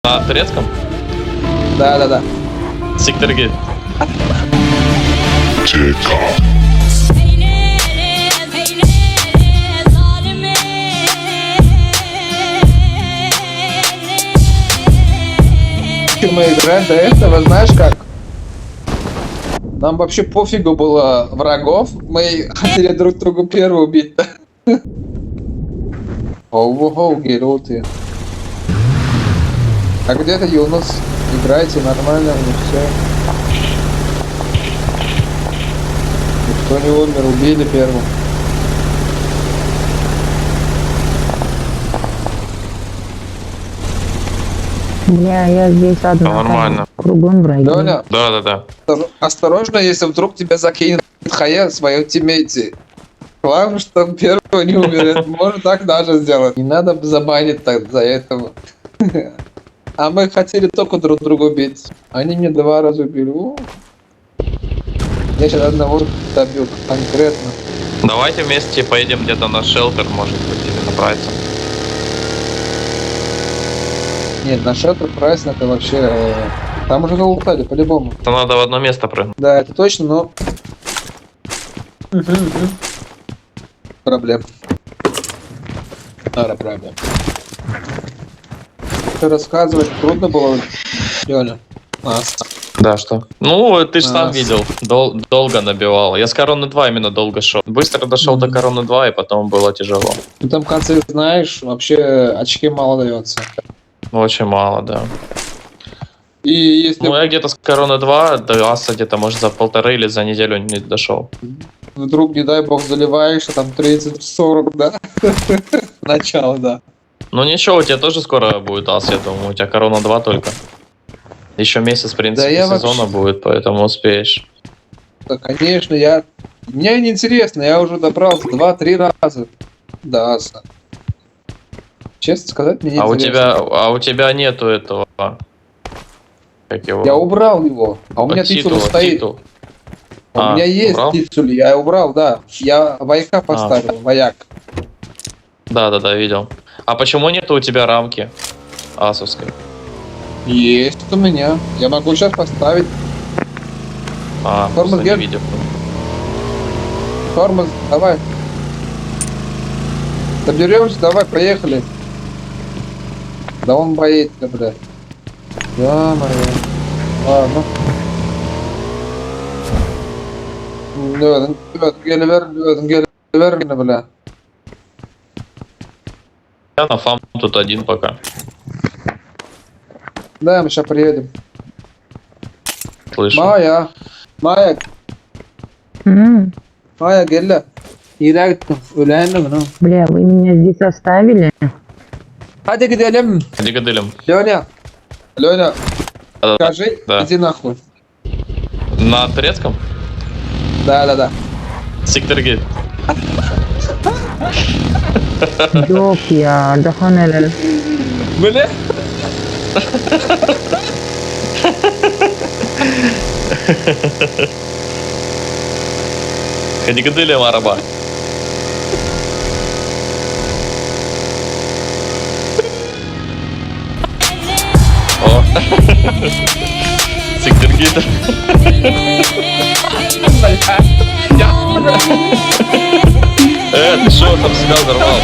На турецком? Да. Сектор гид. Мы играем до этого, знаешь как? Нам вообще пофигу было врагов, мы хотели друг друга первого убить. Оу, героты. А где-то Юнус? Играйте нормально, и все. Никто не умер, убили первым. Бля, я здесь одна. Нормально. Кругом враги. Лёня, Да. осторожно, если вдруг тебя закинет хая свою тиммейте. Главное, чтобы первого не умер. Можно так даже сделать. Не надо забанить так за этого. А мы хотели только друг друга убить. Они мне 2 раза убили. Я сейчас одного добил конкретно. Давайте вместе поедем где-то на шелтер, может быть, или на прайс. Нет, на шелтер прайс это вообще... Там уже залутали, по-любому. То надо в одно место прыгнуть. Да, это точно, но... Проблем. Проблем. Рассказывать трудно было, Лёня. Да, что? Ну, ты ж сам Нас. видел, долго набивал. Я с короны 2 именно долго шел. Быстро дошел до короны 2, и потом было тяжело. Ну там в конце, знаешь, вообще очки мало дается. Очень мало, да. И если Ну, я где-то с короны 2 до аса где-то, может, за 1,5 или за неделю не дошел. вдруг, не дай бог, заливаешься, там 30-40, да? Начало, да. Ну ничего, у тебя тоже скоро будет ас, я думаю. У тебя корона 2 только. Еще месяц, в принципе, Да я сезона вообще- будет, поэтому успеешь. Да, конечно, мне неинтересно, я уже добрался 2-3 раза до аса. Честно сказать, мне А неинтересно. у тебя нету этого. Как его? Я убрал его, а у меня титул Титула, стоит. титул. У меня есть убрал? титул, я убрал, да. Я вояка поставил, вояк. Да, видел. А почему нету у тебя рамки асовской? Есть у меня. Я могу сейчас поставить. Просто не Форма видел. Тормоз, давай. Доберемся, давай, поехали. Да он боится, блядь. Да, моя. Ладно. Гелевер, бля. Я на фам тут один пока. Да, мы сейчас приедем. Слышу. Maya, gel. İyi gittim. Öyle mi? Бля, вы меня здесь оставили? Hadi gidelim. Где гадылем? Леня, Да. скажи, Да. иди нахуй. На турецком? Да. Сектор гид. Yok ya, daha neler. Böyle? Hadi gidelim araba. О. Сектор гид. Ты что там себя взорвал?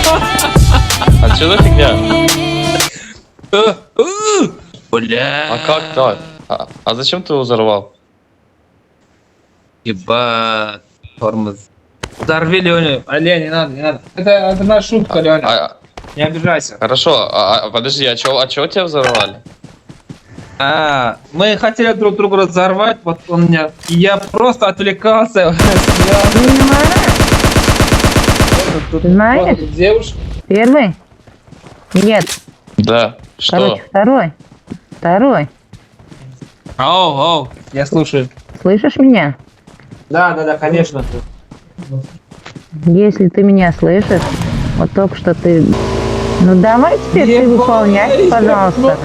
А что за фигня? Бля, А как так? А зачем ты его взорвал? ебать, тормоз. Взорви Леню. Лень, не надо. Это наша шутка, Леня. Не обижайся. Хорошо, подожди, а чё тебя взорвали? Мы хотели друг друга разорвать, вот он меня... И я просто отвлекался. Знаешь? Девушка. Первый? Нет. Да, что? Короче, второй. Оу, я слушаю. Слышишь меня? Да, конечно. Если ты меня слышишь, вот только что ты... Ну давай теперь ты выполняй, пожалуйста.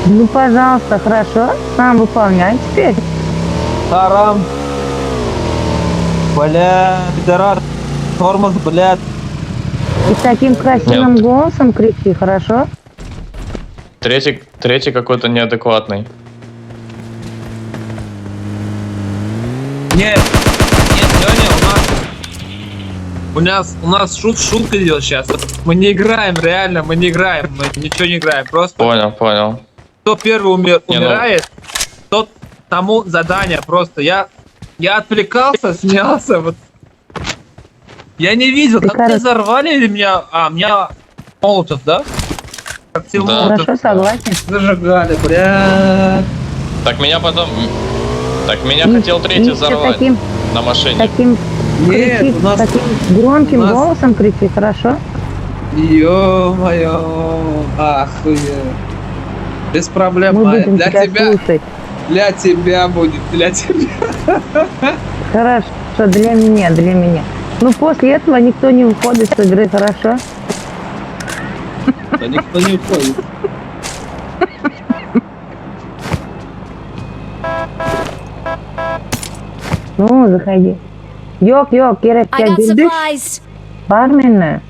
Ну, пожалуйста, хорошо? Сам выполняй теперь. Харам. Бля, пидорас. Тормоз, блядь. И таким красивым голосом кричи, хорошо? Третий какой-то неадекватный. Нет, Леня, у нас шутка идет сейчас. Мы не играем, реально, мы не играем, мы ничего не играем. Просто Понял. кто первый умирает, тот тому задание. Просто я отвлекался, смеялся. Вот. Я не видел, Ты как короче- ты взорвали или меня. Меня молотов, да? Коктейль Да. молотов Хорошо, согласен. зажигали, бля. Так меня И- хотел третий и ещё взорвать на машине. Таким Нет, кричи, у нас- таким громким у нас- голосом кричи, хорошо? Ё-моё, охуеть. Без проблем, Мы Майя. будем тебя слушать. Для тебя будет, для тебя. Хорошо, для меня. Ну, после этого никто не уходит с игры, хорошо? Да никто не уходит. Ну, заходи. Yok, керек I got güldük. supplies. Var mı ne?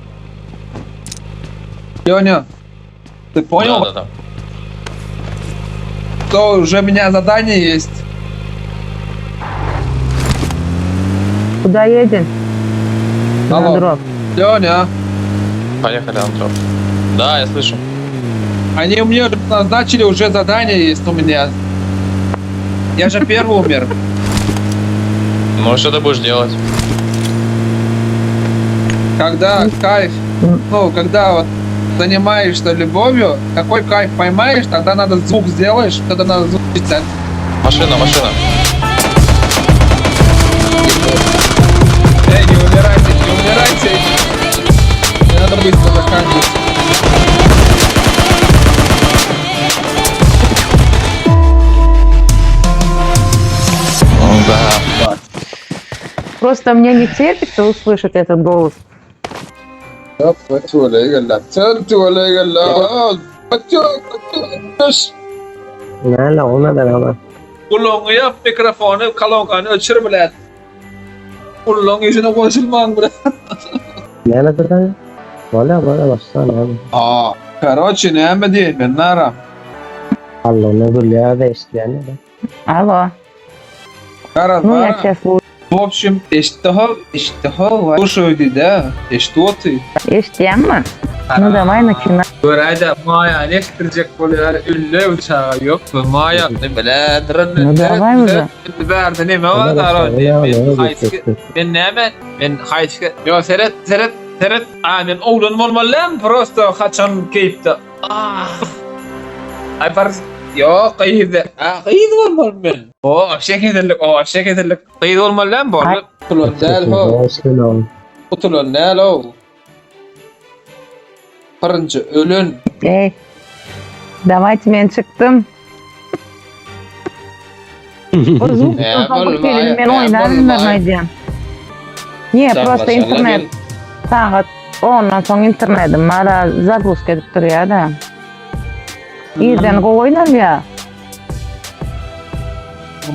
Леня, ты понял, Да. что уже у меня задание есть? Куда едем? На Алло. дроп. Леня, Поехали, Антроп. Да, я слышу. они мне назначили уже задание есть у меня. Я же первый умер. Ну, что ты будешь делать? Когда кайф, когда вот занимаешься любовью, какой кайф поймаешь, тогда надо звук сделаешь, тогда надо звук читать. Машина. Эй, не умирайте. Не надо быстро заканчивать. Да. Просто мне не терпится услышать этот голос. Nada, olmadı ama. Kulağını yap mikrofonu kalonkanı ölçür bile. Kulağın yüzüne koşulman bile. Nada tutan? Bola bassana abi. Короче, ne diyeyim ben nara. Allah'ını gülüyor da isteyen de. Алло. Карат, Ну, я тебя слушаю. В общем, eştihal слушаю, да? Что ты? Eşitleyen mi? Ну, давай начинай. Böyle Maya ne getirecek böyle ünlü uçağı yok mu? Maya ne böyle Ну, давай уже. verdi ne var Ona da da ben ne ben hayşke yo seret ben oğlum olmalı prosto kaçan keyifte ay par yo kıyıdı kıyıdı olmalı ben o şekedirlik kıyıdı olmalı bu Utulun del ho Utulun del ho Fırıncı ölün Эй, давайте мен çıktım. Звук Ne kapatıyla olmaya, men ne oynarım olmaya. vermeyeceğim. Niye? Просто internet. Saat 10'dan soň internetim hala загрузка edip duruyor da. İzden oynar ya.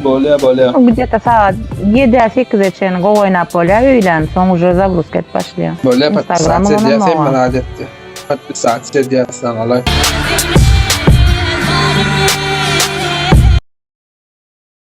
Böyle Ну, где-то saat 7-8'e çeyin oynap bolýar öýlen, soň уже загрузка edip başlaýar. böyle Instagram'ı saat ona sediyasın mı ben adetti. Saat sediyasın alay.